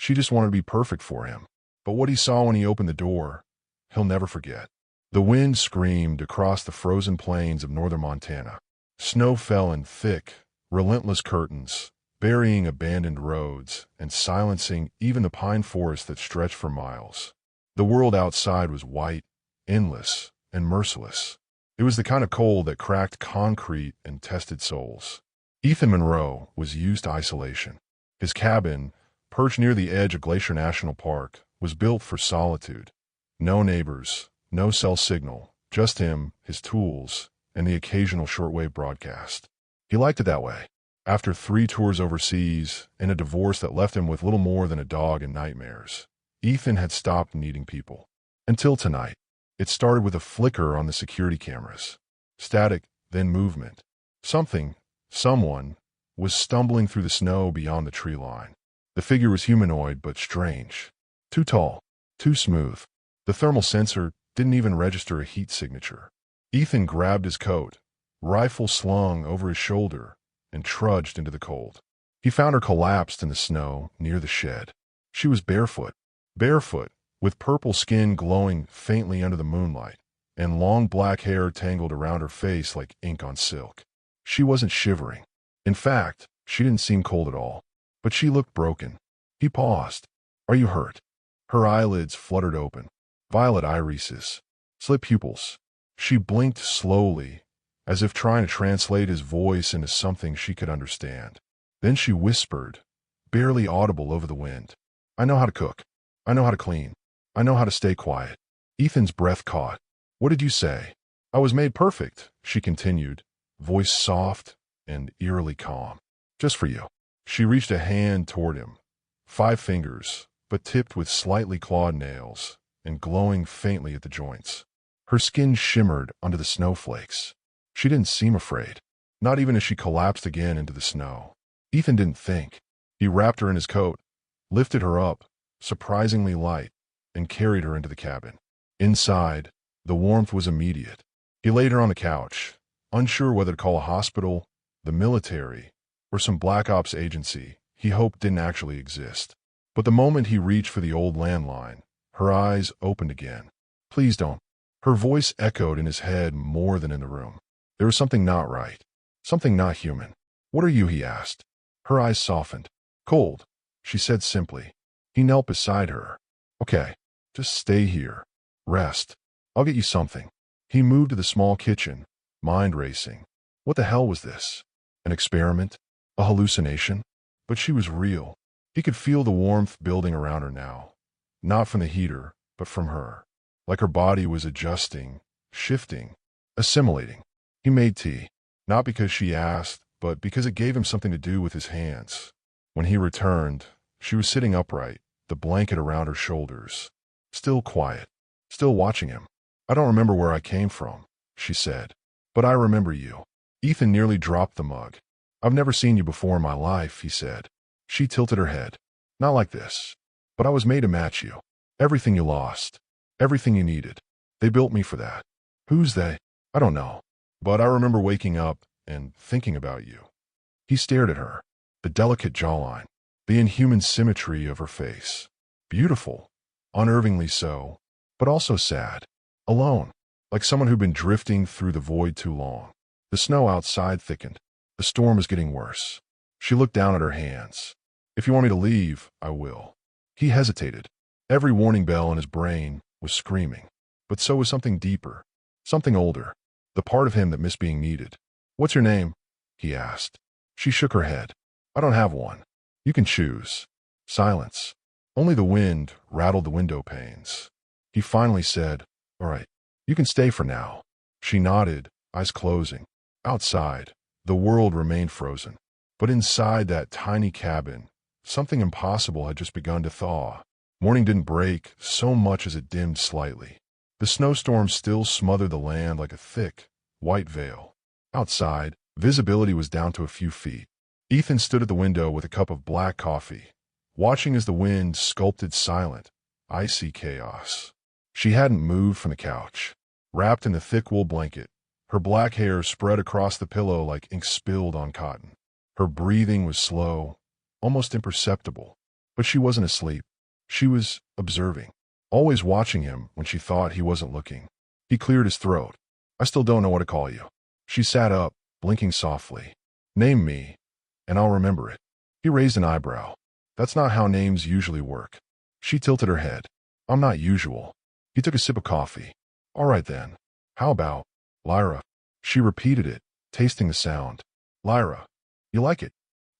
She just wanted to be perfect for him. But what he saw when he opened the door, he'll never forget. The wind screamed across the frozen plains of northern Montana. Snow fell in thick, relentless curtains, burying abandoned roads and silencing even the pine forest that stretched for miles. The world outside was white, endless, and merciless. It was the kind of cold that cracked concrete and tested souls. Ethan Monroe was used to isolation. His cabin, perched near the edge of Glacier National Park, was built for solitude. No neighbors, no cell signal, just him, his tools, and the occasional shortwave broadcast. He liked it that way. After 3 tours overseas and a divorce that left him with little more than a dog and nightmares, Ethan had stopped needing people. Until tonight. It started with a flicker on the security cameras. Static, then movement. Someone, was stumbling through the snow beyond the tree line. The figure was humanoid but strange. Too tall, too smooth. The thermal sensor didn't even register a heat signature. Ethan grabbed his coat, rifle slung over his shoulder, and trudged into the cold. He found her collapsed in the snow near the shed. She was barefoot, with purple skin glowing faintly under the moonlight, and long black hair tangled around her face like ink on silk. She wasn't shivering. In fact, she didn't seem cold at all. But she looked broken. He paused. "Are you hurt?" Her eyelids fluttered open. Violet irises. Slit pupils. She blinked slowly, as if trying to translate his voice into something she could understand. Then she whispered, barely audible over the wind. "I know how to cook. I know how to clean. I know how to stay quiet." Ethan's breath caught. "What did you say?" "I was made perfect," she continued, voice soft and eerily calm. "Just for you." She reached a hand toward him, 5 fingers, but tipped with slightly clawed nails and glowing faintly at the joints. Her skin shimmered under the snowflakes. She didn't seem afraid, not even as she collapsed again into the snow. Ethan didn't think. He wrapped her in his coat, lifted her up, surprisingly light, and carried her into the cabin. Inside, the warmth was immediate. He laid her on the couch, unsure whether to call a hospital, the military, or some black ops agency he hoped didn't actually exist. But the moment he reached for the old landline, her eyes opened again. "Please don't." Her voice echoed in his head more than in the room. There was something not right, something not human. "What are you?" he asked. Her eyes softened. "Cold," she said simply. He knelt beside her. "Okay, just stay here. Rest. I'll get you something." He moved to the small kitchen, mind racing. What the hell was this? An experiment? A hallucination? But she was real. He could feel the warmth building around her now. Not from the heater, but from her. Like her body was adjusting, shifting, assimilating. He made tea. Not because she asked, but because it gave him something to do with his hands. When he returned, she was sitting upright, the blanket around her shoulders. Still quiet. Still watching him. "I don't remember where I came from," she said. "But I remember you." Ethan nearly dropped the mug. "I've never seen you before in my life," he said. She tilted her head. "Not like this. But I was made to match you. Everything you lost. Everything you needed. They built me for that." "Who's they?" "I don't know. But I remember waking up and thinking about you." He stared at her. The delicate jawline. The inhuman symmetry of her face. Beautiful. Unnervingly so. But also sad. Alone. Like someone who'd been drifting through the void too long. The snow outside thickened. The storm was getting worse. She looked down at her hands. "If you want me to leave, I will." He hesitated. Every warning bell in his brain was screaming. But so was something deeper. Something older. The part of him that missed being needed. "What's your name?" he asked. She shook her head. "I don't have one. You can choose." Silence. Only the wind rattled the window panes. He finally said, "All right, you can stay for now." She nodded, eyes closing. Outside, the world remained frozen. But inside that tiny cabin, something impossible had just begun to thaw. Morning didn't break so much as it dimmed slightly. The snowstorm still smothered the land like a thick, white veil. Outside, visibility was down to a few feet. Ethan stood at the window with a cup of black coffee, watching as the wind sculpted silent, icy chaos. She hadn't moved from the couch. Wrapped in a thick wool blanket, her black hair spread across the pillow like ink spilled on cotton. Her breathing was slow, almost imperceptible. But she wasn't asleep. She was observing, always watching him when she thought he wasn't looking. He cleared his throat. I still don't know what to call you. She sat up, blinking softly. Name me, and I'll remember it. He raised an eyebrow. That's not how names usually work. She tilted her head. I'm not usual. He took a sip of coffee. All right then. How about Lyra? She repeated it, tasting the sound. Lyra. You like it?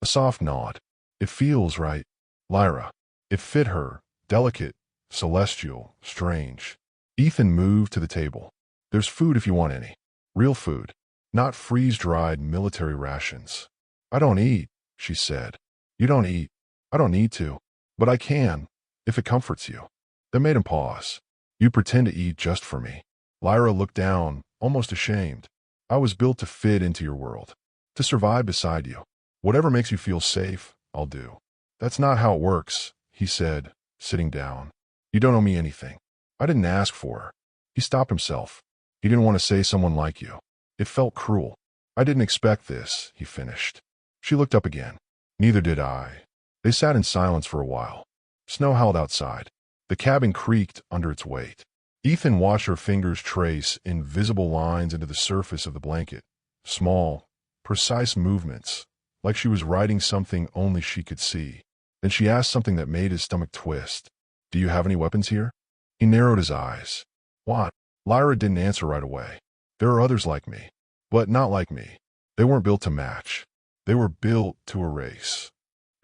A soft nod. It feels right. Lyra. It fit her, delicate, celestial, strange. Ethan moved to the table. There's food if you want any. Real food. Not freeze-dried military rations. I don't eat, she said. You don't eat. I don't need to. But I can, if it comforts you. That made him pause. You pretend to eat just for me. Lyra looked down, almost ashamed. I was built to fit into your world. To survive beside you. Whatever makes you feel safe, I'll do. That's not how it works, he said, sitting down. You don't owe me anything. I didn't ask for her. He stopped himself. He didn't want to say someone like you. It felt cruel. I didn't expect this, he finished. She looked up again. Neither did I. They sat in silence for a while. Snow howled outside. The cabin creaked under its weight. Ethan watched her fingers trace invisible lines into the surface of the blanket. Small, precise movements, like she was writing something only she could see. Then she asked something that made his stomach twist. Do you have any weapons here? He narrowed his eyes. What? Lyra didn't answer right away. There are others like me, but not like me. They weren't built to match. They were built to erase.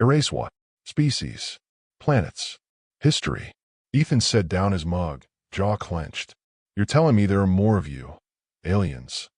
Erase what? Species. Planets. History. Ethan set down his mug, jaw clenched. You're telling me there are more of you. Aliens.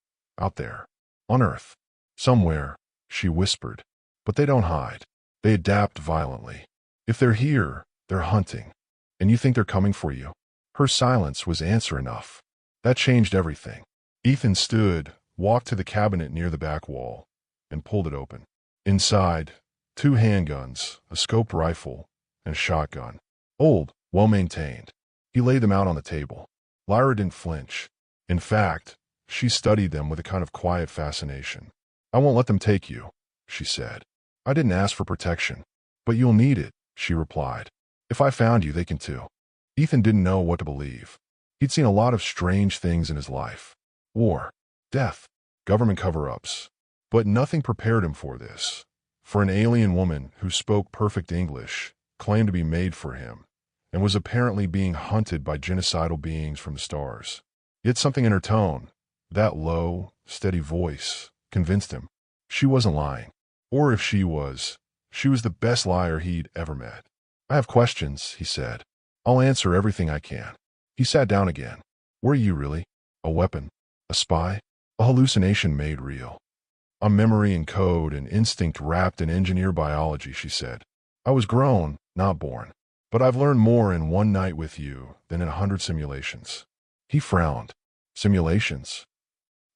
Out there. On Earth. Somewhere, she whispered. But they don't hide. They adapt violently. If they're here, they're hunting. And you think they're coming for you? Her silence was answer enough. That changed everything. Ethan stood, walked to the cabinet near the back wall, and pulled it open. Inside, 2 handguns, a scoped rifle, and a shotgun. Old, well-maintained. He laid them out on the table. Lyra didn't flinch. In fact, she studied them with a kind of quiet fascination. I won't let them take you, she said. I didn't ask for protection. But you'll need it, she replied. If I found you, they can too. Ethan didn't know what to believe. He'd seen a lot of strange things in his life. War, death, government cover-ups. But nothing prepared him for this. For an alien woman who spoke perfect English, claimed to be made for him, and was apparently being hunted by genocidal beings from the stars. Yet something in her tone, that low, steady voice, convinced him. She wasn't lying. Or if she was the best liar he'd ever met. I have questions, he said. I'll answer everything I can. He sat down again. Were you really? A weapon? A spy? A hallucination made real? A memory and code and instinct wrapped in engineer biology, she said. I was grown, not born. But I've learned more in one night with you than in 100 simulations. He frowned. Simulations?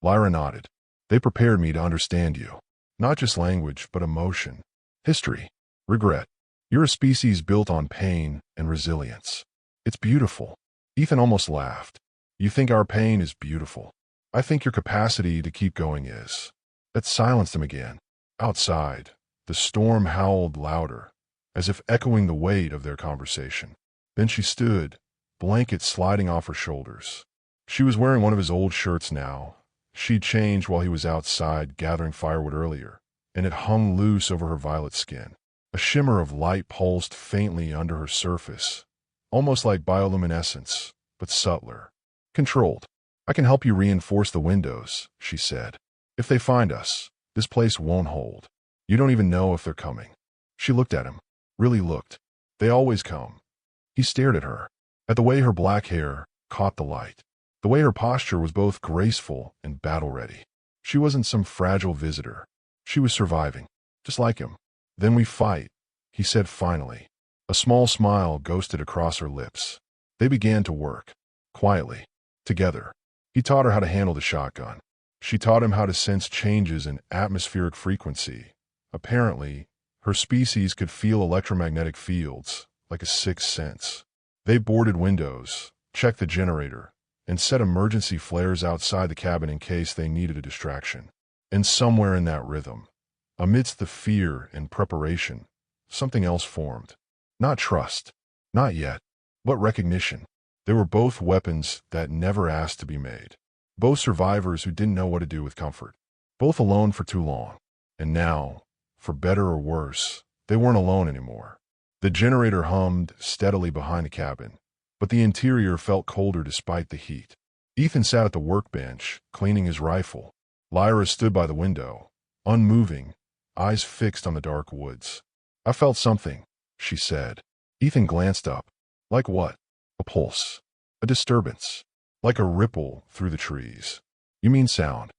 Lyra nodded. They prepared me to understand you. Not just language, but emotion. History. Regret. You're a species built on pain and resilience. It's beautiful. Ethan almost laughed. You think our pain is beautiful. I think your capacity to keep going is. That silenced him again. Outside, the storm howled louder, as if echoing the weight of their conversation. Then she stood, blanket sliding off her shoulders. She was wearing one of his old shirts now. She'd changed while he was outside gathering firewood earlier, and it hung loose over her violet skin. A shimmer of light pulsed faintly under her surface, almost like bioluminescence, but subtler. Controlled. I can help you reinforce the windows, she said. If they find us, this place won't hold. You don't even know if they're coming. She looked at him. Really looked. They always come. He stared at her, at the way her black hair caught the light, the way her posture was both graceful and battle-ready. She wasn't some fragile visitor. She was surviving, just like him. Then we fight, he said finally. A small smile ghosted across her lips. They began to work, quietly, together. He taught her how to handle the shotgun. She taught him how to sense changes in atmospheric frequency. Apparently, her species could feel electromagnetic fields, like a sixth sense. They boarded windows, checked the generator, and set emergency flares outside the cabin in case they needed a distraction. And somewhere in that rhythm, amidst the fear and preparation, something else formed. Not trust. Not yet. But recognition. They were both weapons that never asked to be made. Both survivors who didn't know what to do with comfort. Both alone for too long. And now, for better or worse, they weren't alone anymore. The generator hummed steadily behind the cabin, but the interior felt colder despite the heat. Ethan sat at the workbench, cleaning his rifle. Lyra stood by the window, unmoving, eyes fixed on the dark woods. I felt something, she said. Ethan glanced up. Like what? A pulse. A disturbance. Like a ripple through the trees. You mean sound?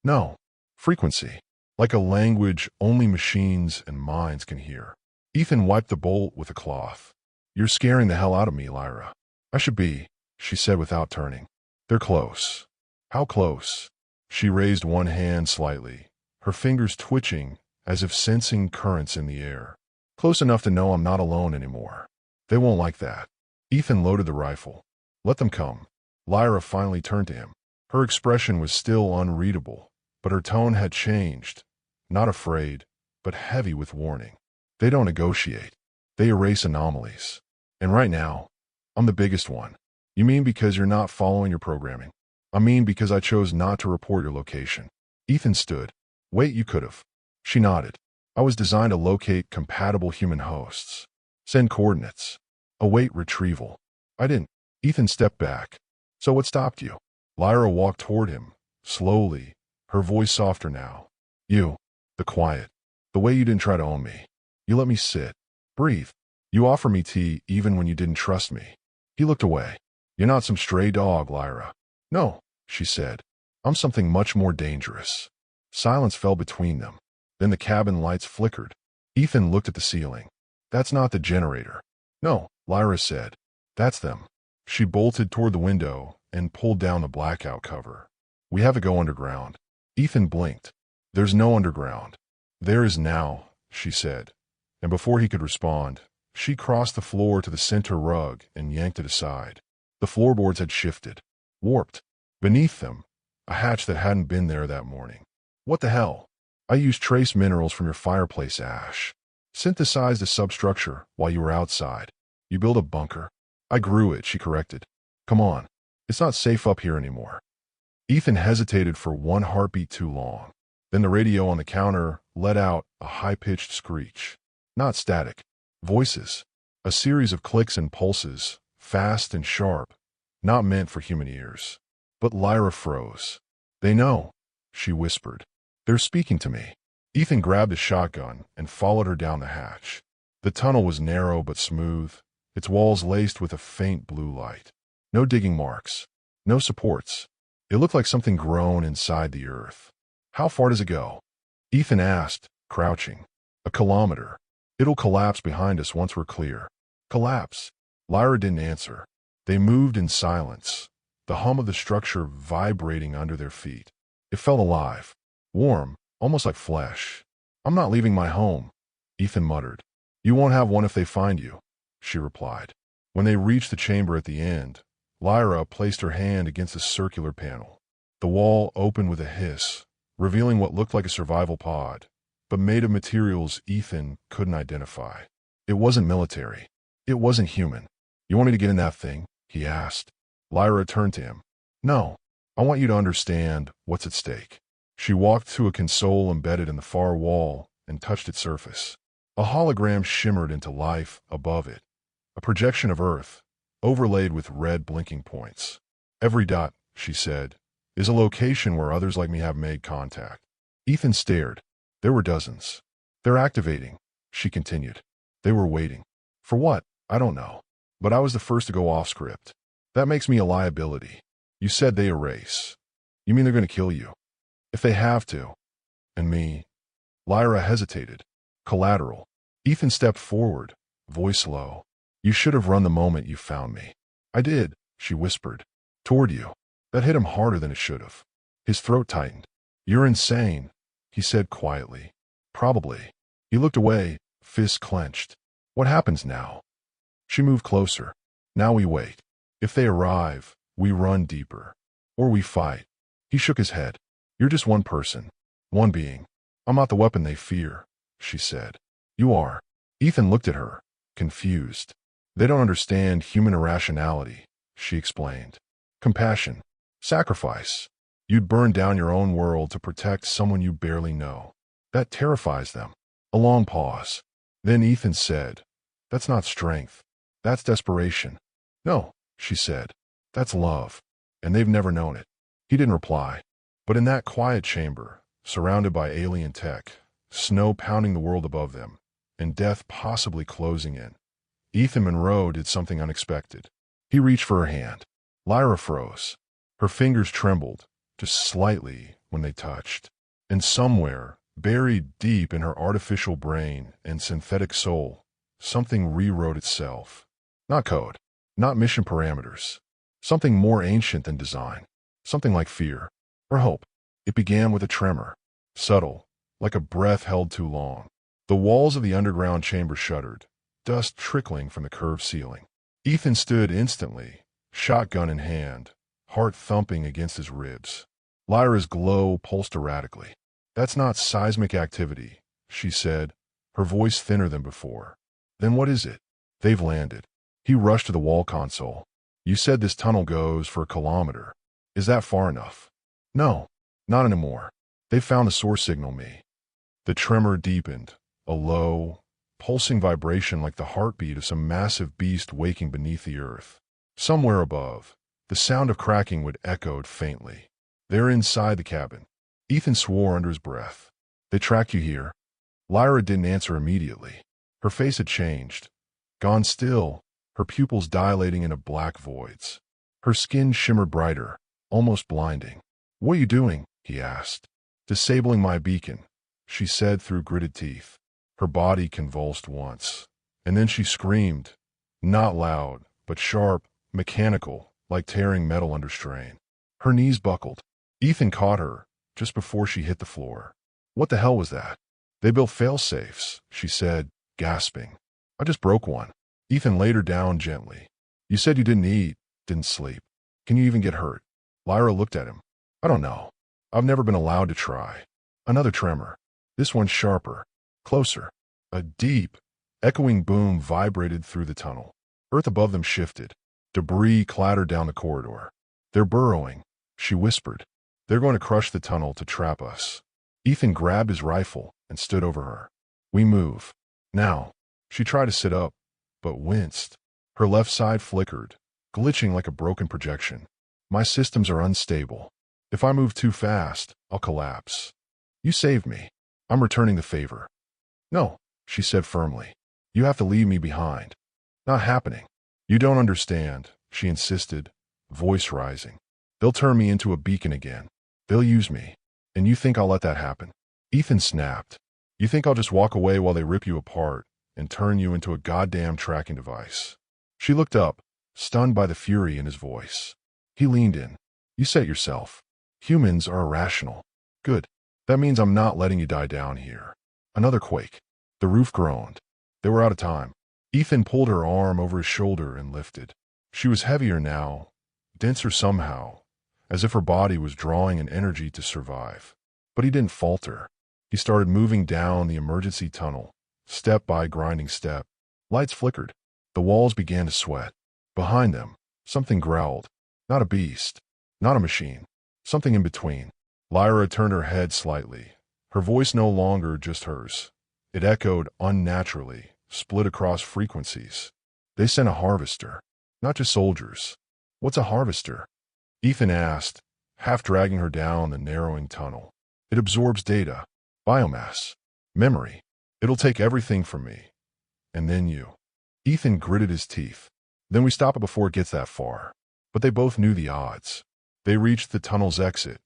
No. Frequency. Like a language only machines and minds can hear. Ethan wiped the bolt with a cloth. You're scaring the hell out of me, Lyra. I should be, she said without turning. They're close. How close? She raised one hand slightly, her fingers twitching as if sensing currents in the air. Close enough to know I'm not alone anymore. They won't like that. Ethan loaded the rifle. Let them come. Lyra finally turned to him. Her expression was still unreadable, but her tone had changed. Not afraid, but heavy with warning. They don't negotiate. They erase anomalies. And right now, I'm the biggest one. You mean because you're not following your programming? I mean because I chose not to report your location. Ethan stood. Wait, you could've. She nodded. I was designed to locate compatible human hosts. Send coordinates. Await retrieval. I didn't. Ethan stepped back. So what stopped you? Lyra walked toward him, slowly, her voice softer now. You. The quiet. The way you didn't try to own me. You let me sit. Breathe. You offer me tea even when you didn't trust me. He looked away. You're not some stray dog, Lyra. No, she said. I'm something much more dangerous. Silence fell between them. Then the cabin lights flickered. Ethan looked at the ceiling. That's not the generator. No, Lyra said. That's them. She bolted toward the window and pulled down the blackout cover. We have to go underground. Ethan blinked. There's no underground. There is now, she said. And before he could respond, she crossed the floor to the center rug and yanked it aside. The floorboards had shifted, warped. Beneath them, a hatch that hadn't been there that morning. What the hell? I used trace minerals from your fireplace ash. Synthesized a substructure while you were outside. You built a bunker. I grew it, she corrected. Come on. It's not safe up here anymore. Ethan hesitated for one heartbeat too long. Then the radio on the counter let out a high-pitched screech. Not static. Voices. A series of clicks and pulses, fast and sharp, not meant for human ears. But Lyra froze. They know, she whispered. They're speaking to me. Ethan grabbed a shotgun and followed her down the hatch. The tunnel was narrow but smooth, its walls laced with a faint blue light. No digging marks. No supports. It looked like something grown inside the earth. How far does it go? Ethan asked, crouching. A kilometer. It'll collapse behind us once we're clear. Collapse. Lyra didn't answer. They moved in silence, the hum of the structure vibrating under their feet. It felt alive. Warm, almost like flesh. I'm not leaving my home, Ethan muttered. You won't have one if they find you, she replied. When they reached the chamber at the end, Lyra placed her hand against the circular panel. The wall opened with a hiss, revealing what looked like a survival pod, but made of materials Ethan couldn't identify. It wasn't military. It wasn't human. You want me to get in that thing? He asked. Lyra turned to him. No, I want you to understand what's at stake. She walked to a console embedded in the far wall and touched its surface. A hologram shimmered into life above it, a projection of Earth, overlaid with red blinking points. Every dot, she said, is a location where others like me have made contact. Ethan stared. There were dozens. They're activating, she continued. They were waiting. For what? I don't know. But I was the first to go off script. That makes me a liability. You said they erase. You mean they're going to kill you? If they have to. And me? Lyra hesitated. Collateral. Ethan stepped forward, voice low. You should have run the moment you found me. I did, she whispered. Toward you. That hit him harder than it should have. His throat tightened. You're insane, he said quietly. Probably. He looked away, fists clenched. What happens now? She moved closer. Now we wait. If they arrive, we run deeper. Or we fight. He shook his head. You're just one person. One being. I'm not the weapon they fear, she said. You are. Ethan looked at her, confused. They don't understand human irrationality, she explained. Compassion. Sacrifice. You'd burn down your own world to protect someone you barely know. That terrifies them. A long pause. Then Ethan said, "That's not strength. That's desperation." "No," she said. "That's love. And they've never known it." He didn't reply. But in that quiet chamber, surrounded by alien tech, snow pounding the world above them, and death possibly closing in, Ethan Monroe did something unexpected. He reached for her hand. Lyra froze. Her fingers trembled, just slightly, when they touched. And somewhere, buried deep in her artificial brain and synthetic soul, something rewrote itself. Not code, not mission parameters. Something more ancient than design. Something like fear, or hope. It began with a tremor. Subtle, like a breath held too long. The walls of the underground chamber shuddered, dust trickling from the curved ceiling. Ethan stood instantly, shotgun in hand, heart thumping against his ribs. Lyra's glow pulsed erratically. "That's not seismic activity," she said, her voice thinner than before. "Then what is it?" "They've landed." He rushed to the wall console. "You said this tunnel goes for a kilometer. Is that far enough?" "No, not anymore. They've found the source signal, me." The tremor deepened, a low, pulsing vibration like the heartbeat of some massive beast waking beneath the earth. Somewhere above, the sound of cracking would echoed faintly. "They're inside the cabin." Ethan swore under his breath. "They tracked you here?" Lyra didn't answer immediately. Her face had changed. Gone still, her pupils dilating into black voids. Her skin shimmered brighter, almost blinding. "What are you doing?" he asked. "Disabling my beacon," she said through gritted teeth. Her body convulsed once. And then she screamed. Not loud, but sharp, mechanical, like tearing metal under strain. Her knees buckled. Ethan caught her, just before she hit the floor. "What the hell was that?" "They built fail-safes," she said, gasping. "I just broke one." Ethan laid her down gently. "You said you didn't eat, didn't sleep. Can you even get hurt?" Lyra looked at him. "I don't know. I've never been allowed to try." Another tremor. This one sharper. Closer. A deep, echoing boom vibrated through the tunnel. Earth above them shifted. Debris clattered down the corridor. "They're burrowing," she whispered. "They're going to crush the tunnel to trap us." Ethan grabbed his rifle and stood over her. "We move. Now." She tried to sit up, but winced. Her left side flickered, glitching like a broken projection. "My systems are unstable. If I move too fast, I'll collapse. You saved me. I'm returning the favor." "No," she said firmly. "You have to leave me behind." "Not happening." "You don't understand," she insisted, voice rising. "They'll turn me into a beacon again. They'll use me. And you think I'll let that happen?" Ethan snapped. "You think I'll just walk away while they rip you apart and turn you into a goddamn tracking device?" She looked up, stunned by the fury in his voice. He leaned in. "You said it yourself. Humans are irrational. Good. That means I'm not letting you die down here." Another quake. The roof groaned. They were out of time. Ethan pulled her arm over his shoulder and lifted. She was heavier now, denser somehow, as if her body was drawing an energy to survive. But he didn't falter. He started moving down the emergency tunnel, step by grinding step. Lights flickered. The walls began to sweat. Behind them, something growled. Not a beast. Not a machine. Something in between. Lyra turned her head slightly. Her voice no longer just hers. It echoed unnaturally, split across frequencies. "They sent a harvester. Not just soldiers." "What's a harvester?" Ethan asked, half dragging her down the narrowing tunnel. "It absorbs data, biomass, memory. It'll take everything from me. And then you." Ethan gritted his teeth. "Then we stop it before it gets that far." But they both knew the odds. They reached the tunnel's exit,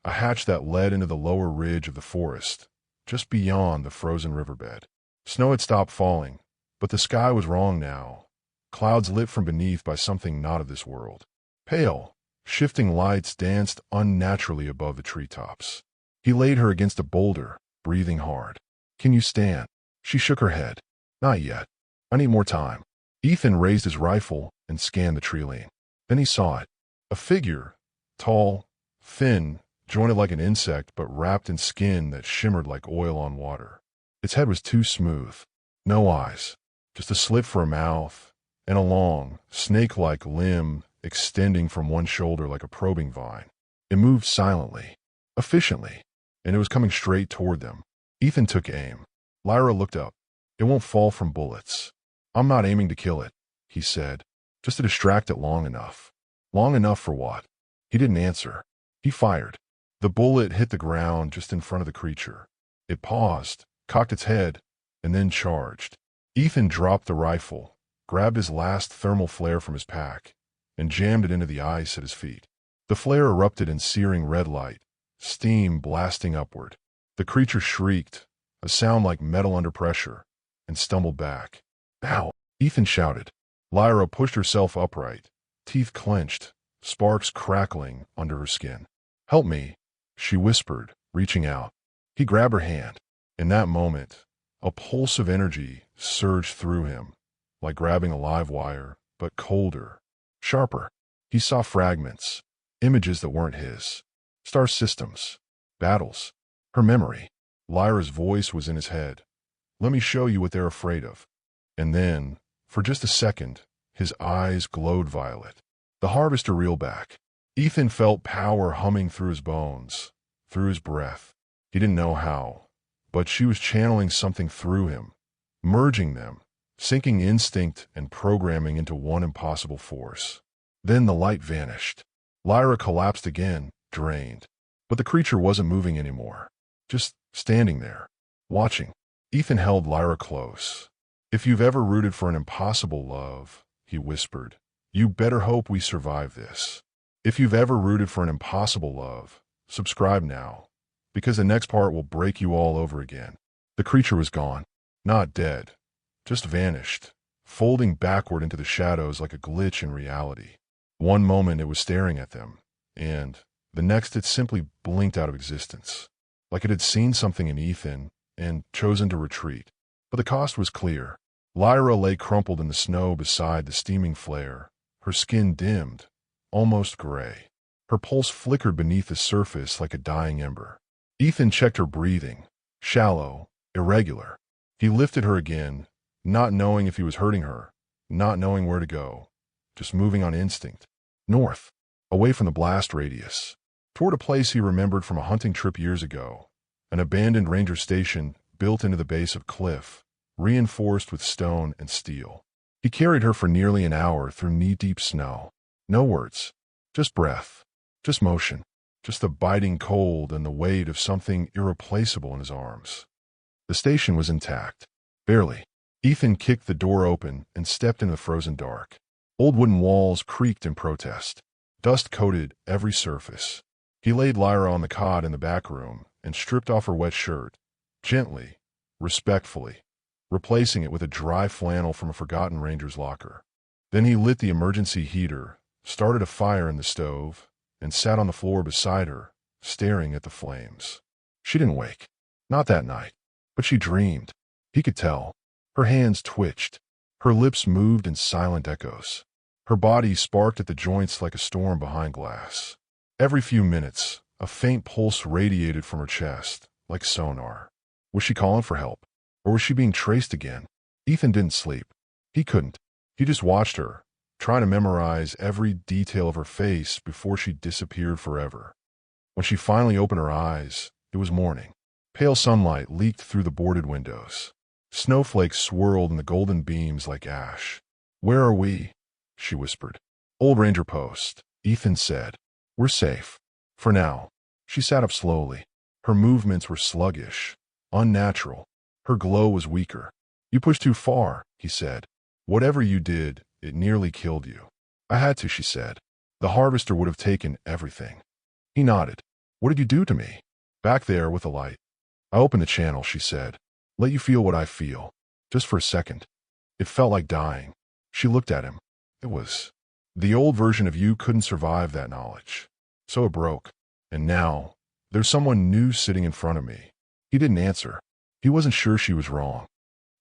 a hatch that led into the lower ridge of the forest, just beyond the frozen riverbed. Snow had stopped falling, but the sky was wrong now, clouds lit from beneath by something not of this world. Pale, shifting lights danced unnaturally above the treetops. He laid her against a boulder, breathing hard. "Can you stand?" She shook her head. "Not yet. I need more time." Ethan raised his rifle and scanned the tree line. Then he saw it. A figure, tall, thin, jointed like an insect but wrapped in skin that shimmered like oil on water. Its head was too smooth. No eyes. just a slit for a mouth, and a long, snake-like limb extending from one shoulder like a probing vine. It moved silently, efficiently, and it was coming straight toward them. Ethan took aim. Lyra looked up. It won't fall from bullets. I'm not aiming to kill it, he said, just to distract it long enough. Long enough for what? He didn't answer. He fired. The bullet hit the ground just in front of the creature. It paused, cocked its head, and then charged. Ethan dropped the rifle, grabbed his last thermal flare from his pack, and jammed it into the ice at his feet. The flare erupted in searing red light, steam blasting upward. The creature shrieked, a sound like metal under pressure, and stumbled back. Ow! Ethan shouted. Lyra pushed herself upright, teeth clenched, sparks crackling under her skin. Help me, she whispered, reaching out. He grabbed her hand. In that moment, a pulse of energy surged through him, like grabbing a live wire, but colder, sharper. He saw fragments, images that weren't his. Star systems, battles, her memory. Lyra's voice was in his head. Let me show you what they're afraid of. And then, for just a second, his eyes glowed violet. The harvester reeled back. Ethan felt power humming through his bones, through his breath. He didn't know how, but she was channeling something through him, merging them, syncing instinct and programming into one impossible force. Then the light vanished. Lyra collapsed again, drained. But the creature wasn't moving anymore, just standing there, watching. Ethan held Lyra close. If you've ever rooted for an impossible love, he whispered, you better hope we survive this. If you've ever rooted for an impossible love, subscribe now, because the next part will break you all over again. The creature was gone, not dead, just vanished, folding backward into the shadows like a glitch in reality. One moment it was staring at them, and the next it simply blinked out of existence, like it had seen something in Ethan and chosen to retreat. But the cost was clear. Lyra lay crumpled in the snow beside the steaming flare, her skin dimmed, almost gray. Her pulse flickered beneath the surface like a dying ember. Ethan checked her breathing, shallow, irregular. He lifted her again, not knowing if he was hurting her, not knowing where to go, just moving on instinct. North, away from the blast radius, toward a place he remembered from a hunting trip years ago, an abandoned ranger station built into the base of cliff, reinforced with stone and steel. He carried her for nearly an hour through knee-deep snow. No words, just breath, just motion, just the biting cold and the weight of something irreplaceable in his arms. The station was intact. Barely. Ethan kicked the door open and stepped into the frozen dark. Old wooden walls creaked in protest. Dust coated every surface. He laid Lyra on the cot in the back room and stripped off her wet shirt, gently, respectfully, replacing it with a dry flannel from a forgotten ranger's locker. Then he lit the emergency heater, started a fire in the stove, and sat on the floor beside her, staring at the flames. She didn't wake. Not that night. But she dreamed. He could tell. Her hands twitched. Her lips moved in silent echoes. Her body sparked at the joints like a storm behind glass. Every few minutes, a faint pulse radiated from her chest, like sonar. Was she calling for help? Or was she being traced again? Ethan didn't sleep. He couldn't. He just watched her, trying to memorize every detail of her face before she disappeared forever. When she finally opened her eyes, it was morning. Pale sunlight leaked through the boarded windows. Snowflakes swirled in the golden beams like ash. Where are we? She whispered. Old Ranger Post, Ethan said. We're safe. For now. She sat up slowly. Her movements were sluggish, unnatural. Her glow was weaker. You pushed too far, he said. Whatever you did, it nearly killed you. I had to, she said. The harvester would have taken everything. He nodded. What did you do to me? Back there with the light. I opened the channel, she said. Let you feel what I feel. Just for a second. It felt like dying. She looked at him. It was. The old version of you couldn't survive that knowledge. So it broke. And now, there's someone new sitting in front of me. He didn't answer. He wasn't sure she was wrong.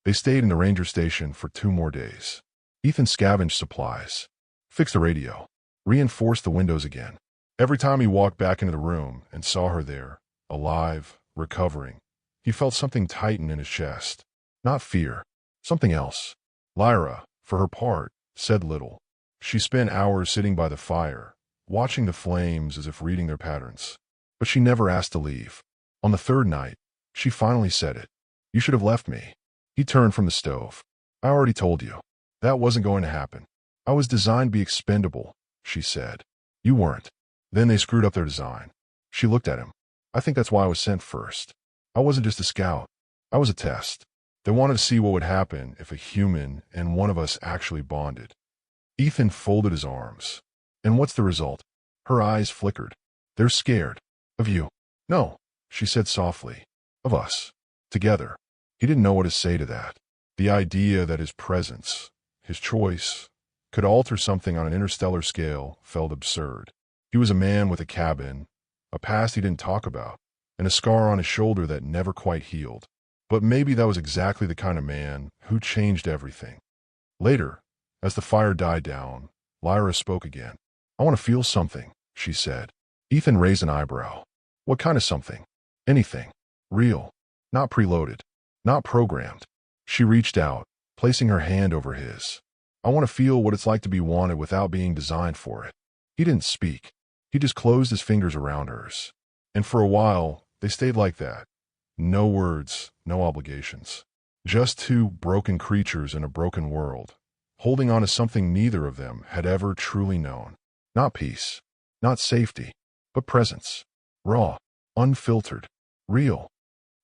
They stayed in the ranger station for 2 more days. Ethan scavenged supplies, fixed the radio, reinforced the windows again. Every time he walked back into the room and saw her there, alive, recovering, he felt something tighten in his chest. Not fear, something else. Lyra, for her part, said little. She spent hours sitting by the fire, watching the flames as if reading their patterns. But she never asked to leave. On the third night, she finally said it. "You should have left me." He turned from the stove. "I already told you. That wasn't going to happen. I was designed to be expendable," she said. "You weren't." Then they screwed up their design. She looked at him. "I think that's why I was sent first. I wasn't just a scout. I was a test. They wanted to see what would happen if a human and one of us actually bonded." Ethan folded his arms. "And what's the result?" Her eyes flickered. "They're scared. Of you." "No," she said softly. "Of us. Together." He didn't know what to say to that. The idea that his presence, his choice, could alter something on an interstellar scale felt absurd. He was a man with a cabin, a past he didn't talk about, and a scar on his shoulder that never quite healed. But maybe that was exactly the kind of man who changed everything. Later, as the fire died down, Lyra spoke again. "I want to feel something," she said. Ethan raised an eyebrow. "What kind of something?" "Anything. Real. Not preloaded. Not programmed." She reached out, placing her hand over his. "I want to feel what it's like to be wanted without being designed for it." He didn't speak. He just closed his fingers around hers. And for a while, they stayed like that. No words, no obligations. Just two broken creatures in a broken world, holding on to something neither of them had ever truly known. Not peace, not safety, but presence. Raw, unfiltered, real.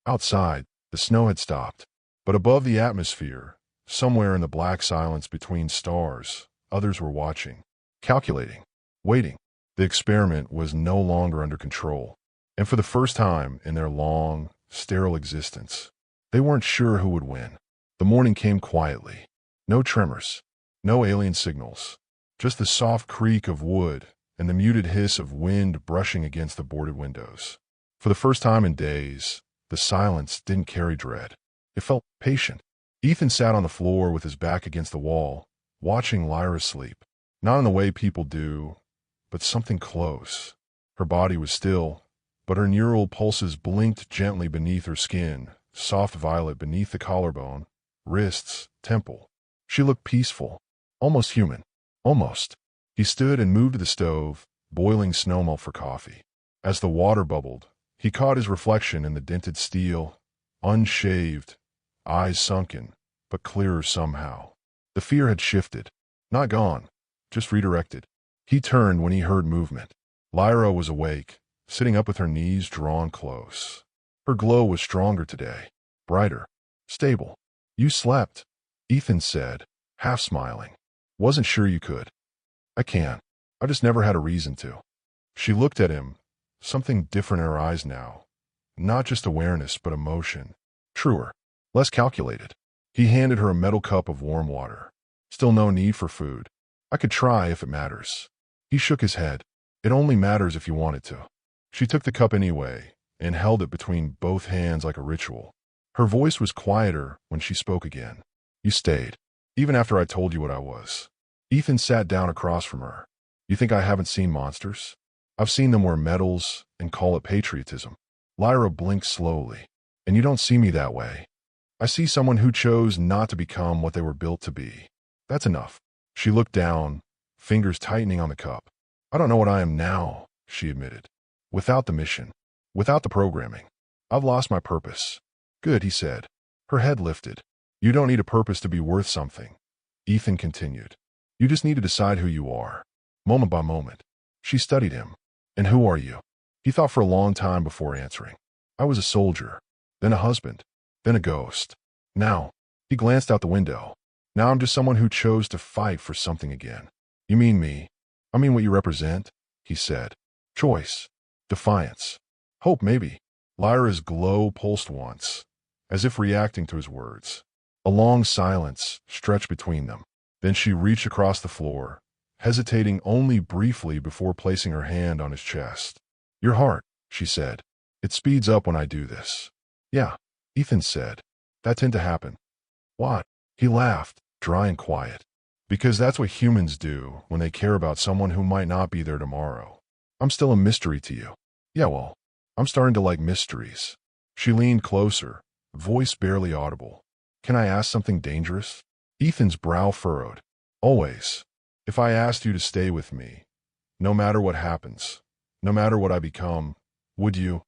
Outside, the snow had stopped. But above the atmosphere, somewhere in the black silence between stars, others were watching, calculating, waiting. The experiment was no longer under control. And for the first time in their long, sterile existence, they weren't sure who would win. The morning came quietly. No tremors, no alien signals, just the soft creak of wood and the muted hiss of wind brushing against the boarded windows. For the first time in days, the silence didn't carry dread. It felt patient. Ethan sat on the floor with his back against the wall, watching Lyra sleep. Not in the way people do, but something close. Her body was still, but her neural pulses blinked gently beneath her skin, soft violet beneath the collarbone, wrists, temple. She looked peaceful, almost human. Almost. He stood and moved to the stove, boiling snowmelt for coffee. As the water bubbled, he caught his reflection in the dented steel, unshaved, eyes sunken, but clearer somehow. The fear had shifted. Not gone, just redirected. He turned when he heard movement. Lyra was awake, sitting up with her knees drawn close. Her glow was stronger today, brighter, stable. "You slept," Ethan said, half smiling. "Wasn't sure you could." "I can. I just never had a reason to." She looked at him, something different in her eyes now. Not just awareness, but emotion. Truer, less calculated. He handed her a metal cup of warm water. "Still no need for food. I could try if it matters." He shook his head. "It only matters if you want it to." She took the cup anyway and held it between both hands like a ritual. Her voice was quieter when she spoke again. "You stayed, even after I told you what I was." Ethan sat down across from her. "You think I haven't seen monsters? I've seen them wear medals and call it patriotism." Lyra blinked slowly. "And you don't see me that way. I see someone who chose not to become what they were built to be. That's enough." She looked down, fingers tightening on the cup. "I don't know what I am now," she admitted. "Without the mission, without the programming. I've lost my purpose." "Good," he said. Her head lifted. "You don't need a purpose to be worth something," Ethan continued. "You just need to decide who you are, moment by moment." She studied him. "And who are you?" He thought for a long time before answering. "I was a soldier, then a husband, then a ghost. Now," he glanced out the window, "now I'm just someone who chose to fight for something again." "You mean me?" "I mean what you represent," he said. "Choice. Defiance. Hope, maybe." Lyra's glow pulsed once, as if reacting to his words. A long silence stretched between them. Then she reached across the floor, hesitating only briefly before placing her hand on his chest. "Your heart," she said. "It speeds up when I do this." "Yeah," Ethan said. "That tend to happen." "What?" He laughed, dry and quiet. "Because that's what humans do when they care about someone who might not be there tomorrow. I'm still a mystery to you." "Yeah, well, I'm starting to like mysteries." She leaned closer, voice barely audible. "Can I ask something dangerous?" Ethan's brow furrowed. Always. If I asked you to stay with me, no matter what happens, no matter what I become, would you?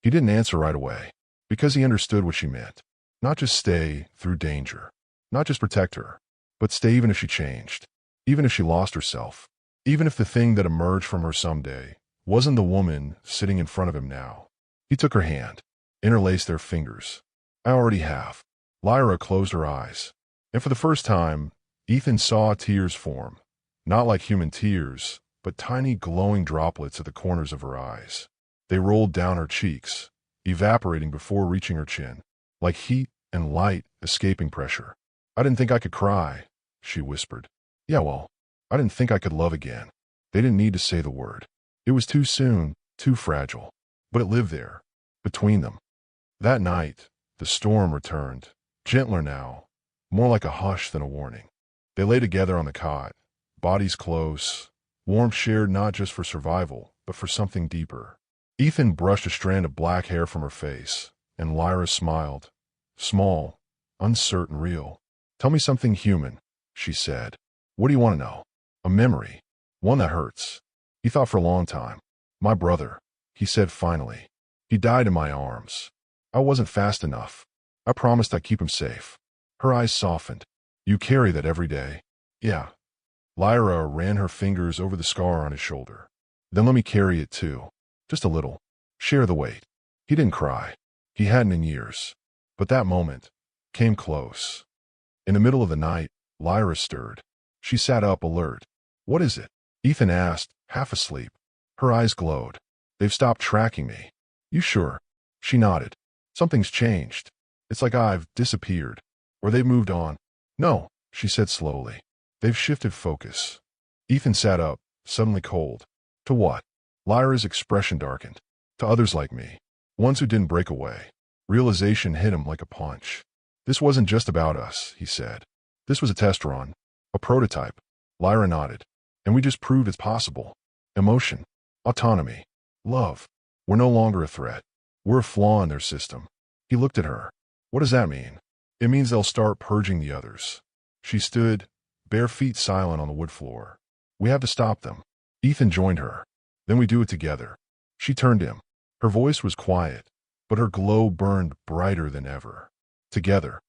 He didn't answer right away, because he understood what she meant. Not just stay through danger, not just protect her, but stay even if she changed, even if she lost herself, even if the thing that emerged from her someday wasn't the woman sitting in front of him now. He took her hand, interlaced their fingers. I already have. Lyra closed her eyes, and for the first time, Ethan saw tears form, not like human tears, but tiny glowing droplets at the corners of her eyes. They rolled down her cheeks, evaporating before reaching her chin, like heat and light escaping pressure. I didn't think I could cry, she whispered. Yeah, well, I didn't think I could love again. They didn't need to say the word. It was too soon, too fragile, but it lived there, between them. That night, the storm returned, gentler now, more like a hush than a warning. They lay together on the cot, bodies close, warmth shared not just for survival, but for something deeper. Ethan brushed a strand of black hair from her face, and Lyra smiled. Small, uncertain, real. Tell me something human, she said. What do you want to know? A memory. One that hurts. He thought for a long time. My brother, he said finally. He died in my arms. I wasn't fast enough. I promised I'd keep him safe. Her eyes softened. You carry that every day? Yeah. Lyra ran her fingers over the scar on his shoulder. Then let me carry it too. Just a little. Share the weight. He didn't cry. He hadn't in years. But that moment came close. In the middle of the night, Lyra stirred. She sat up, alert. What is it? Ethan asked, half asleep. Her eyes glowed. They've stopped tracking me. You sure? She nodded. Something's changed. It's like I've disappeared. Or they've moved on. No, she said slowly. They've shifted focus. Ethan sat up, suddenly cold. To what? Lyra's expression darkened. To others like me. Ones who didn't break away. Realization hit him like a punch. This wasn't just about us, he said. This was a test run. A prototype. Lyra nodded. And we just proved it's possible. Emotion. Autonomy. Love. We're no longer a threat. We're a flaw in their system. He looked at her. What does that mean? It means they'll start purging the others. She stood, bare feet silent on the wood floor. We have to stop them. Ethan joined her. Then we do it together. She turned to him. Her voice was quiet, but her glow burned brighter than ever. Together.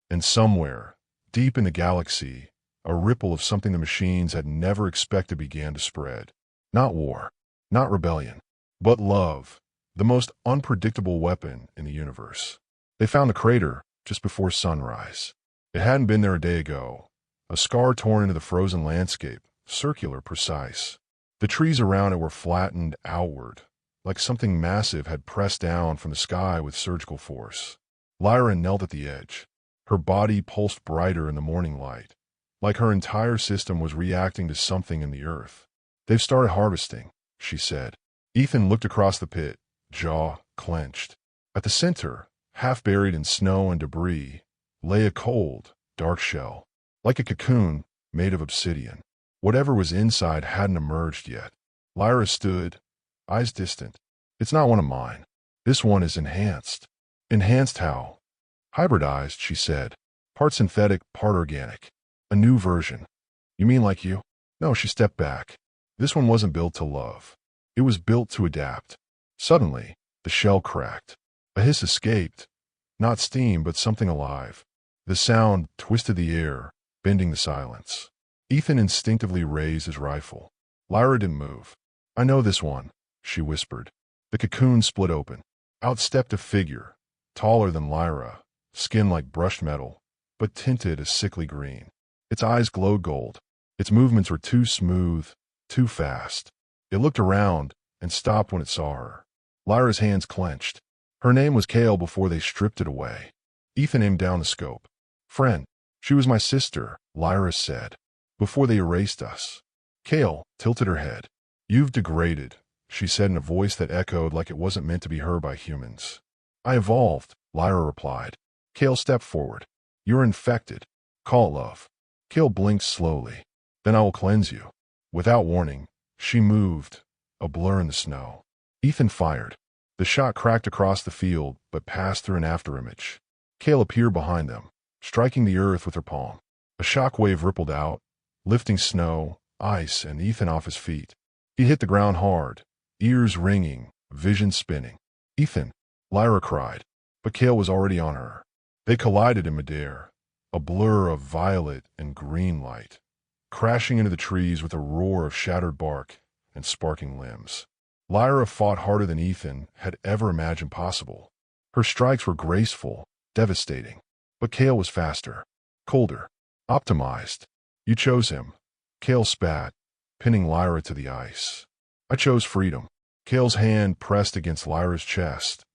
And somewhere, deep in the galaxy, a ripple of something the machines had never expected began to spread. Not war, not rebellion, but love, the most unpredictable weapon in the universe. They found the crater just before sunrise. It hadn't been there a day ago. A scar torn into the frozen landscape, circular, precise. The trees around it were flattened outward, like something massive had pressed down from the sky with surgical force. Lyra knelt at the edge. Her body pulsed brighter in the morning light, like her entire system was reacting to something in the earth. They've started harvesting, she said. Ethan looked across the pit, jaw clenched. At the center, half buried in snow and debris, lay a cold, dark shell, like a cocoon made of obsidian. Whatever was inside hadn't emerged yet. Lyra stood, eyes distant. It's not one of mine. This one is enhanced. Enhanced how? Hybridized, she said. Part synthetic, part organic. A new version. You mean like you? No, she stepped back. This one wasn't built to love. It was built to adapt. Suddenly, the shell cracked. A hiss escaped. Not steam, but something alive. The sound twisted the air, bending the silence. Ethan instinctively raised his rifle. Lyra didn't move. I know this one, she whispered. The cocoon split open. Out stepped a figure, taller than Lyra, skin like brushed metal, but tinted a sickly green. Its eyes glowed gold. Its movements were too smooth, too fast. It looked around and stopped when it saw her. Lyra's hands clenched. Her name was Kale before they stripped it away. Ethan aimed down the scope. Friend. She was my sister, Lyra said, before they erased us. Kale tilted her head. You've degraded, she said in a voice that echoed like it wasn't meant to be heard by humans. I evolved, Lyra replied. Kale stepped forward. You're infected. Call it love. Kale blinked slowly. Then I will cleanse you. Without warning, she moved, a blur in the snow. Ethan fired. The shot cracked across the field, but passed through an afterimage. Kale appeared behind them, striking the earth with her palm. A shockwave rippled out, lifting snow, ice, and Ethan off his feet. He hit the ground hard, ears ringing, vision spinning. "Ethan!" Lyra cried, but Cale was already on her. They collided in midair, a blur of violet and green light, crashing into the trees with a roar of shattered bark and sparking limbs. Lyra fought harder than Ethan had ever imagined possible. Her strikes were graceful, devastating, but Cale was faster, colder, optimized. "You chose him," Cale spat, pinning Lyra to the ice. "I chose freedom." Cale's hand pressed against Lyra's chest,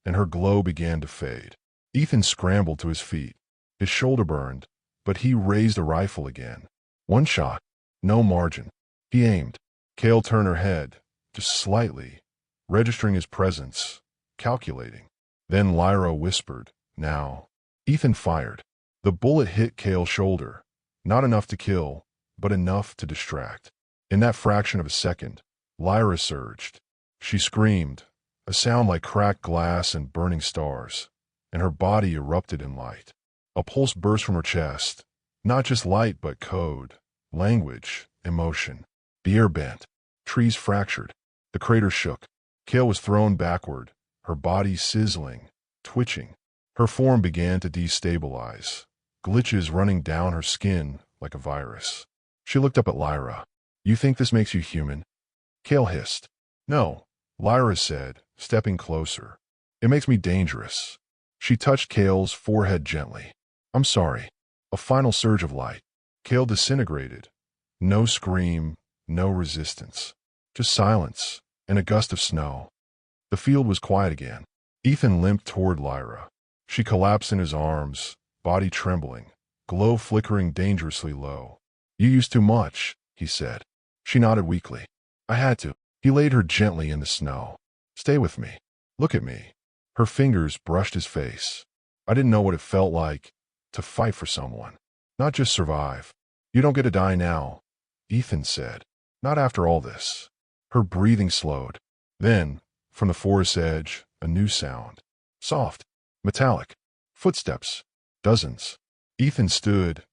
and her glow began to fade. Ethan scrambled to his feet. His shoulder burned, but he raised a rifle again. One shot, no margin. He aimed. Cale turned her head, just slightly, registering his presence, calculating. Then Lyra whispered, "Now." Ethan fired. The bullet hit Cale's shoulder, not enough to kill, but enough to distract. In that fraction of a second, Lyra surged. She screamed, a sound like cracked glass and burning stars, and her body erupted in light. A pulse burst from her chest, not just light but code, language, emotion. The air bent. Trees fractured. The crater shook. Cale was thrown backward, her body sizzling, twitching. Her form began to destabilize, glitches running down her skin like a virus. She looked up at Lyra. "You think this makes you human?" Cale hissed. "No," Lyra said, stepping closer. "It makes me dangerous." She touched Cale's forehead gently. "I'm sorry." A final surge of light. Cale disintegrated. No scream, no resistance. Just silence and a gust of snow. The field was quiet again. Ethan limped toward Lyra. She collapsed in his arms, body trembling, glow flickering dangerously low. "You used too much," he said. She nodded weakly. "I had to." He laid her gently in the snow. "Stay with me. Look at me." Her fingers brushed his face. "I didn't know what it felt like to fight for someone, not just survive." "You don't get to die now," Ethan said. "Not after all this." Her breathing slowed. Then, from the forest edge, a new sound. Soft, metallic. Footsteps. Dozens. Ethan stood,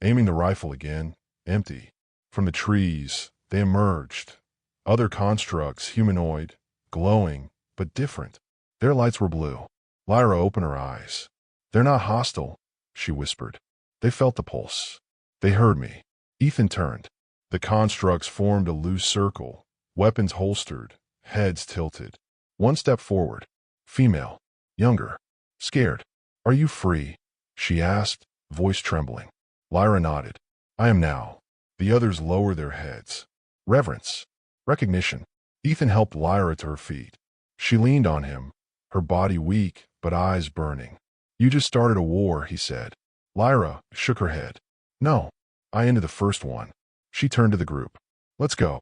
aiming the rifle again, empty. From the trees, they emerged. Other constructs, humanoid, glowing, but different. Their lights were blue. Lyra opened her eyes. "They're not hostile," she whispered. "They felt the pulse. They heard me." Ethan turned. The constructs formed a loose circle, weapons holstered, heads tilted. One step forward. Female. Younger. Scared. "Are you free?" she asked, voice trembling. Lyra nodded. "I am now." The others lowered their heads. Reverence. Recognition. Ethan helped Lyra to her feet. She leaned on him, her body weak but eyes burning. "You just started a war," he said. Lyra shook her head. "No, I ended the first one." She turned to the group. "Let's go.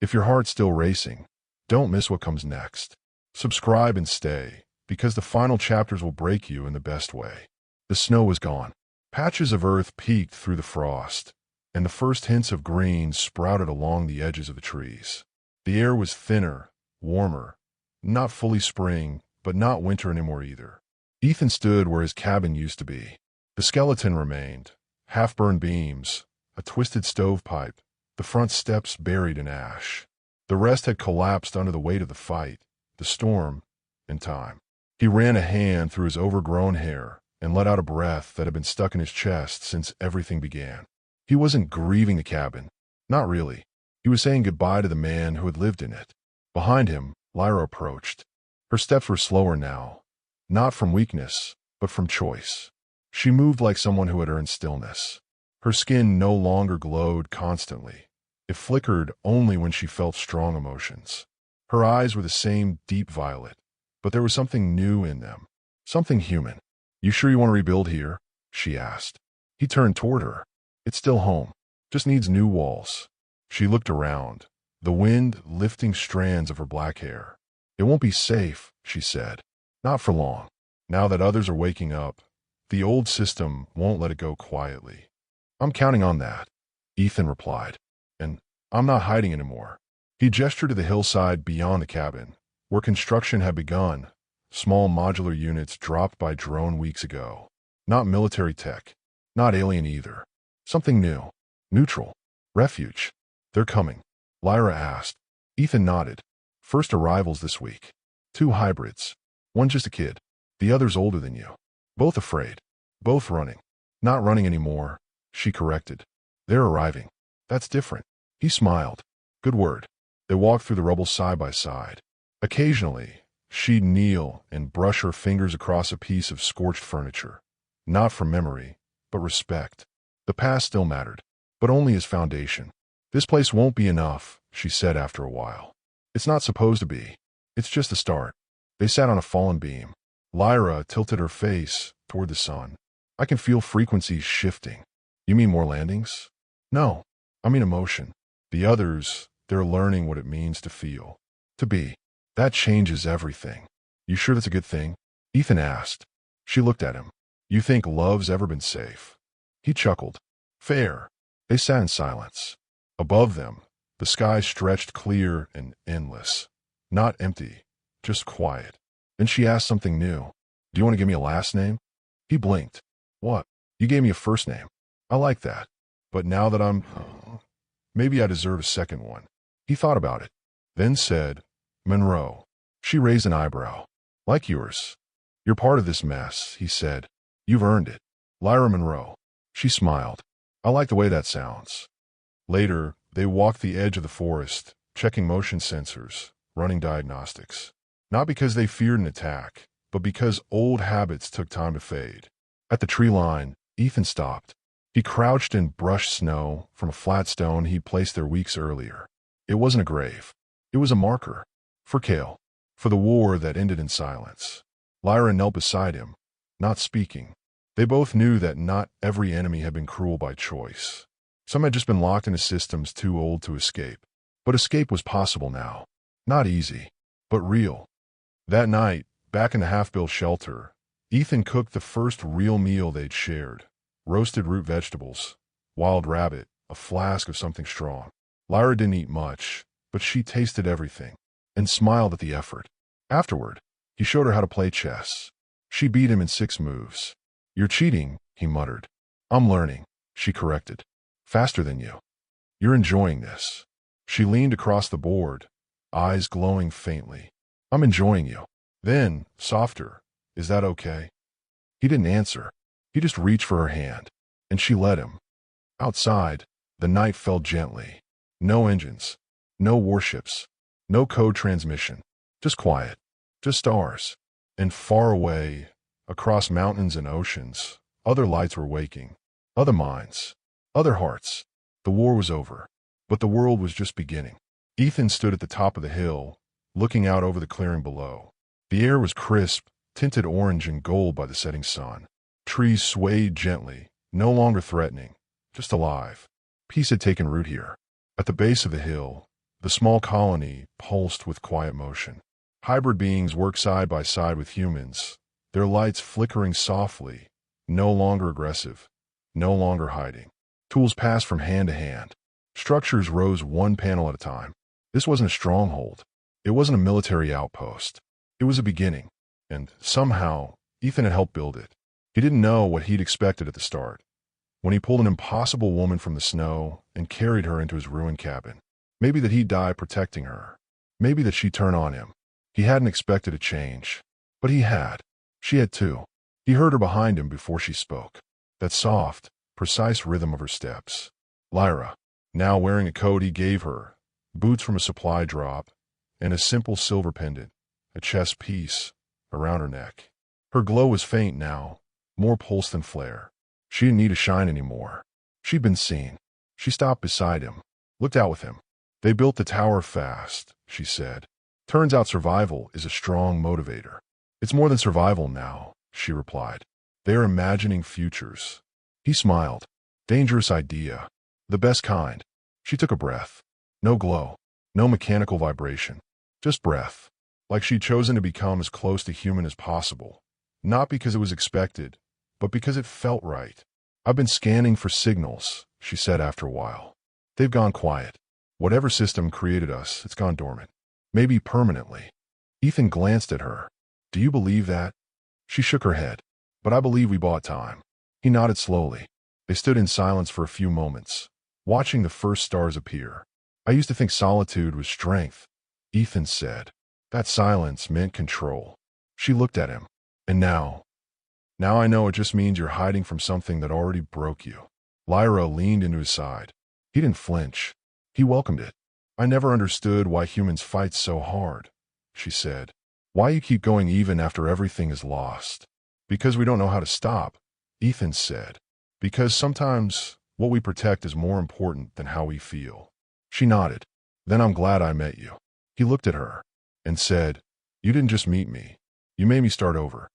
If your heart's still racing, don't miss what comes next. Subscribe and stay, because the final chapters will break you in the best way." The snow was gone. Patches of earth peeked through the frost, and the first hints of green sprouted along the edges of the trees. The air was thinner, warmer, not fully spring, but not winter anymore either. Ethan stood where his cabin used to be. The skeleton remained, half-burned beams, a twisted stovepipe, the front steps buried in ash. The rest had collapsed under the weight of the fight, the storm, and time. He ran a hand through his overgrown hair and let out a breath that had been stuck in his chest since everything began. He wasn't grieving the cabin. Not really. He was saying goodbye to the man who had lived in it. Behind him, Lyra approached. Her steps were slower now, not from weakness, but from choice. She moved like someone who had earned stillness. Her skin no longer glowed constantly. It flickered only when she felt strong emotions. Her eyes were the same deep violet, but there was something new in them, something human. "You sure you want to rebuild here?" she asked. He turned toward her. "It's still home, just needs new walls." She looked around, the wind lifting strands of her black hair. "It won't be safe," she said. "Not for long. Now that others are waking up, the old system won't let it go quietly." "I'm counting on that," Ethan replied. "And I'm not hiding anymore." He gestured to the hillside beyond the cabin, where construction had begun, small modular units dropped by drone weeks ago. Not military tech, not alien either. Something new. Neutral. Refuge. They're coming. Lyra asked. Ethan nodded. First arrivals this week. 2 hybrids. One just a kid. The other's older than you. Both afraid. Both running. Not running anymore, she corrected. They're arriving. That's different. He smiled. Good word. They walked through the rubble side by side. Occasionally, she'd kneel and brush her fingers across a piece of scorched furniture. Not from memory, but respect. The past still mattered, but only as foundation. This place won't be enough, she said after a while. It's not supposed to be. It's just the start. They sat on a fallen beam. Lyra tilted her face toward the sun. I can feel frequencies shifting. You mean more landings? No, I mean emotion. The others, they're learning what it means to feel. To be. That changes everything. You sure that's a good thing? Ethan asked. She looked at him. You think love's ever been safe? He chuckled. Fair. They sat in silence. Above them, the sky stretched clear and endless. Not empty, just quiet. Then she asked something new. Do you want to give me a last name? He blinked. What? You gave me a first name. I like that. But now that maybe I deserve a second one. He thought about it, then said, Monroe. She raised an eyebrow. Like yours. You're part of this mess, he said. You've earned it. Lyra Monroe. She smiled. I like the way that sounds. Later, they walked the edge of the forest, checking motion sensors, running diagnostics. Not because they feared an attack, but because old habits took time to fade. At the tree line, Ethan stopped. He crouched and brushed snow from a flat stone he'd placed there weeks earlier. It wasn't a grave. It was a marker. For Kale. For the war that ended in silence. Lyra knelt beside him, not speaking. They both knew that not every enemy had been cruel by choice. Some had just been locked into systems too old to escape. But escape was possible now. Not easy, but real. That night, back in the half-built shelter, Ethan cooked the first real meal they'd shared. Roasted root vegetables, wild rabbit, a flask of something strong. Lyra didn't eat much, but she tasted everything and smiled at the effort. Afterward, he showed her how to play chess. She beat him in 6 moves. You're cheating, he muttered. I'm learning, she corrected. Faster than you. You're enjoying this. She leaned across the board, eyes glowing faintly. I'm enjoying you. Then, softer, is that okay? He didn't answer. He just reached for her hand, and she let him. Outside, the night fell gently. No engines, no warships, no code transmission. Just quiet, just stars. And far away, across mountains and oceans, other lights were waking. Other minds, other hearts. The war was over, but the world was just beginning. Ethan stood at the top of the hill, looking out over the clearing below. The air was crisp, tinted orange and gold by the setting sun. Trees swayed gently, no longer threatening, just alive. Peace had taken root here. At the base of the hill, the small colony pulsed with quiet motion. Hybrid beings worked side by side with humans, their lights flickering softly, no longer aggressive, no longer hiding. Tools passed from hand to hand. Structures rose one panel at a time. This wasn't a stronghold. It wasn't a military outpost. It was a beginning, and somehow, Ethan had helped build it. He didn't know what he'd expected at the start. When he pulled an impossible woman from the snow and carried her into his ruined cabin. Maybe that he'd die protecting her. Maybe that she'd turn on him. He hadn't expected a change, but he had. She had too. He heard her behind him before she spoke. That soft, precise rhythm of her steps. Lyra, now wearing a coat he gave her, boots from a supply drop, and a simple silver pendant, a chest piece, around her neck. Her glow was faint now, more pulse than flare. She didn't need to shine anymore. She'd been seen. She stopped beside him, looked out with him. They built the tower fast, she said. Turns out survival is a strong motivator. It's more than survival now, she replied. They are imagining futures. He smiled. Dangerous idea. The best kind. She took a breath. No glow. No mechanical vibration. Just breath. Like she'd chosen to become as close to human as possible. Not because it was expected, but because it felt right. I've been scanning for signals, she said after a while. They've gone quiet. Whatever system created us, it's gone dormant. Maybe permanently. Ethan glanced at her. Do you believe that? She shook her head. But I believe we bought time. He nodded slowly. They stood in silence for a few moments, watching the first stars appear. I used to think solitude was strength, Ethan said. That silence meant control. She looked at him. And now I know it just means you're hiding from something that already broke you. Lyra leaned into his side. He didn't flinch. He welcomed it. I never understood why humans fight so hard, she said. Why you keep going even after everything is lost. Because we don't know how to stop, Ethan said. Because sometimes what we protect is more important than how we feel. She nodded. Then I'm glad I met you. He looked at her and said, you didn't just meet me. You made me start over.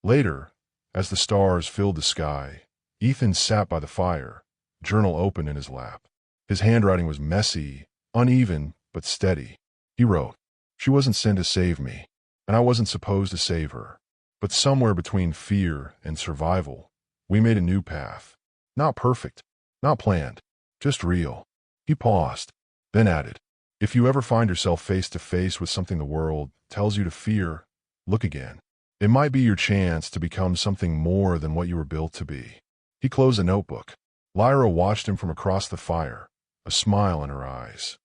Later, as the stars filled the sky, Ethan sat by the fire, journal open in his lap. His handwriting was messy, uneven, but steady. He wrote, she wasn't sent to save me, and I wasn't supposed to save her. But somewhere between fear and survival, we made a new path. Not perfect, not planned, just real. He paused, then added, if you ever find yourself face to face with something the world tells you to fear, look again. It might be your chance to become something more than what you were built to be. He closed a notebook. Lyra watched him from across the fire, a smile in her eyes.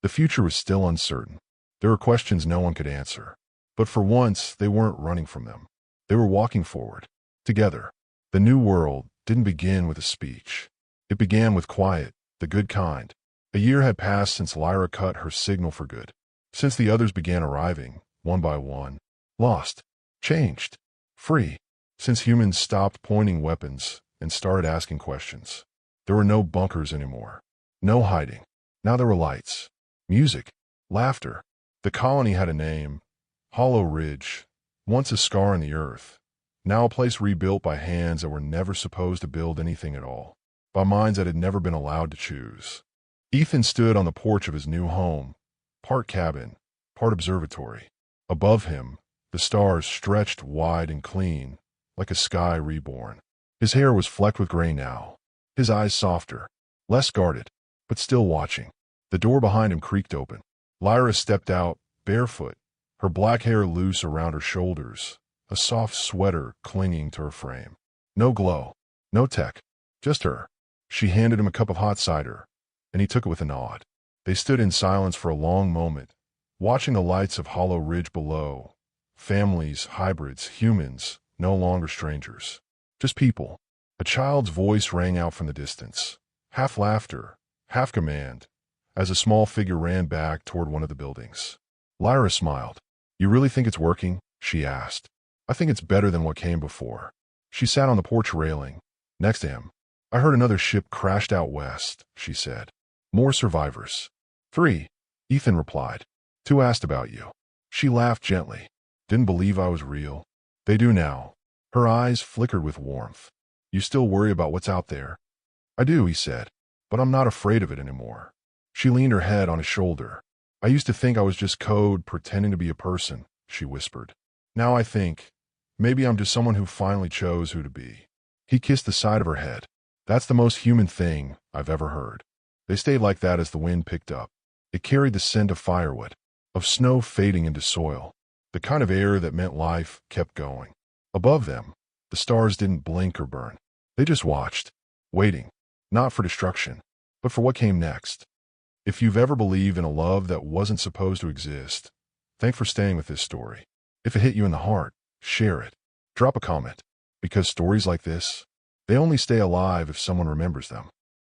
The future was still uncertain. There were questions no one could answer. But for once, they weren't running from them. They were walking forward, together. The new world didn't begin with a speech. It began with quiet, the good kind. A year had passed since Lyra cut her signal for good. Since the others began arriving, one by one. Lost. Changed. Free. Since humans stopped pointing weapons and started asking questions. There were no bunkers anymore. No hiding. Now there were lights. Music. Laughter. The colony had a name. Hollow Ridge. Once a scar in the earth. Now a place rebuilt by hands that were never supposed to build anything at all. By minds that had never been allowed to choose. Ethan stood on the porch of his new home. Part cabin. Part observatory. Above him, the stars stretched wide and clean, like a sky reborn. His hair was flecked with gray now. His eyes softer. Less guarded, but still watching. The door behind him creaked open. Lyra stepped out, barefoot, her black hair loose around her shoulders, a soft sweater clinging to her frame. No glow, no tech, just her. She handed him a cup of hot cider, and he took it with a nod. They stood in silence for a long moment, watching the lights of Hollow Ridge below. Families, hybrids, humans, no longer strangers. Just people. A child's voice rang out from the distance, half laughter, half command, as a small figure ran back toward one of the buildings. Lyra smiled. You really think it's working? She asked. I think it's better than what came before. She sat on the porch railing, next to him. I heard another ship crashed out west, she said. More survivors. 3, Ethan replied. 2 asked about you. She laughed gently. Didn't believe I was real. They do now. Her eyes flickered with warmth. You still worry about what's out there? I do, he said, but I'm not afraid of it anymore. She leaned her head on his shoulder. I used to think I was just code pretending to be a person, she whispered. Now I think, maybe I'm just someone who finally chose who to be. He kissed the side of her head. That's the most human thing I've ever heard. They stayed like that as the wind picked up. It carried the scent of firewood, of snow fading into soil, the kind of air that meant life kept going. Above them, the stars didn't blink or burn. They just watched, waiting, not for destruction, but for what came next. If you've ever believed in a love that wasn't supposed to exist, thanks for staying with this story. If it hit you in the heart, share it. Drop a comment, because stories like this, they only stay alive if someone remembers them.